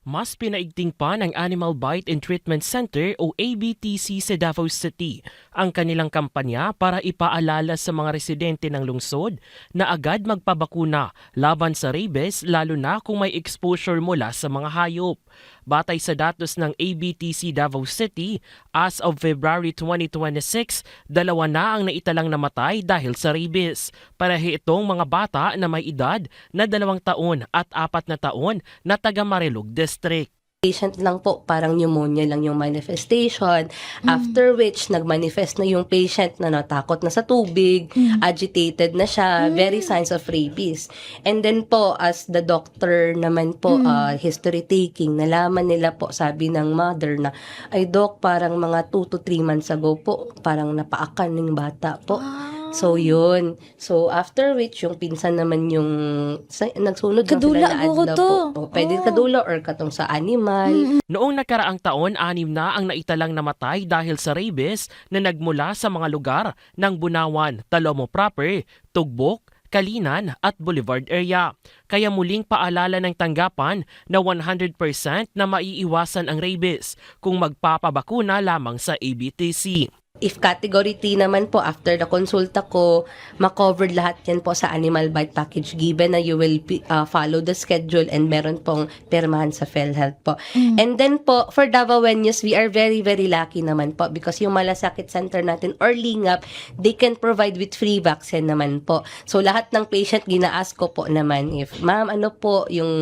Mas pinaigting pa ng Animal Bite and Treatment Center o ABTC sa Davao City ang kanilang kampanya para ipaalala sa mga residente ng lungsod na agad magpabakuna laban sa rabies lalo na kung may exposure mula sa mga hayop. Batay sa datos ng ABTC Davao City, as of February 2026, 2 na ang naitalang namatay dahil sa rabies. Pareho itong mga bata na may edad na 2 taon at 4 na taon na taga Marilog District. Patient lang po, parang pneumonia lang yung manifestation. After which, nagmanifest na yung patient na natakot na sa tubig, agitated na siya, very signs of rabies. And then po, as the doctor naman po, history taking, nalaman nila po, sabi ng mother na, ay doc, parang mga 2 to 3 months ago po, parang napaakan ng bata po. So, yun. So, after which, yung pinsan naman yung nagsunod Kadula na sila na ko adlaw to. po. O, pwede kadula or katong sa animal. Noong nakaraang taon, 6 na ang naitalang namatay dahil sa rabies na nagmula sa mga lugar ng Bunawan, Talomo Proper, Tugbok, Kalinan at Boulevard area. Kaya muling paalala ng tanggapan na 100% na maiiwasan ang rabies kung magpapabakuna lamang sa ABTC. If category 3 naman po, after the konsulta ko, makovered lahat yan po sa Animal Bite Package given na you will follow the schedule and meron pong permahan sa PhilHealth po. And then po, for Davaoenos, we are very, very lucky naman po because yung Malasakit Center natin or Lingap, they can provide with free vaccine naman po. So lahat ng patient, gina-ask ko po naman if, ma'am, ano po yung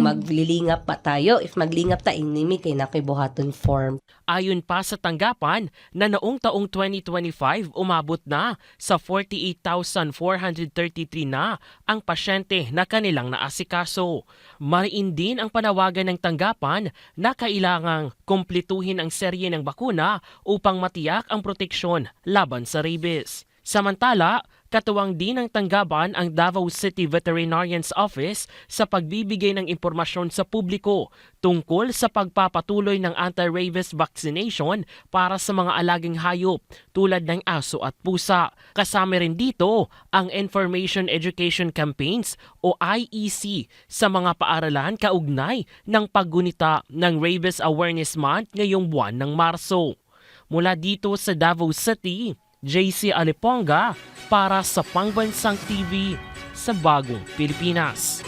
maglilingap pa tayo? If maglingap tayo, inimi kay nakibuhaton form. Ayon pa sa tanggapan na noong taong 2025 umabot na sa 48,433 na ang pasyente na kanilang naasikaso. Mariin din ang panawagan ng tanggapan na kailangang kumpletuhin ang serye ng bakuna upang matiyak ang proteksyon laban sa rabies. Samantala, katuwang din ng tanggapan ang Davao City Veterinarian's Office sa pagbibigay ng impormasyon sa publiko tungkol sa pagpapatuloy ng anti-rabies vaccination para sa mga alagang hayop tulad ng aso at pusa. Kasama rin dito ang Information Education Campaigns o IEC sa mga paaralan kaugnay ng paggunita ng Rabies Awareness Month ngayong buwan ng Marso. Mula dito sa Davao City, JC Aliponga para sa Pangbansang TV sa Bagong Pilipinas.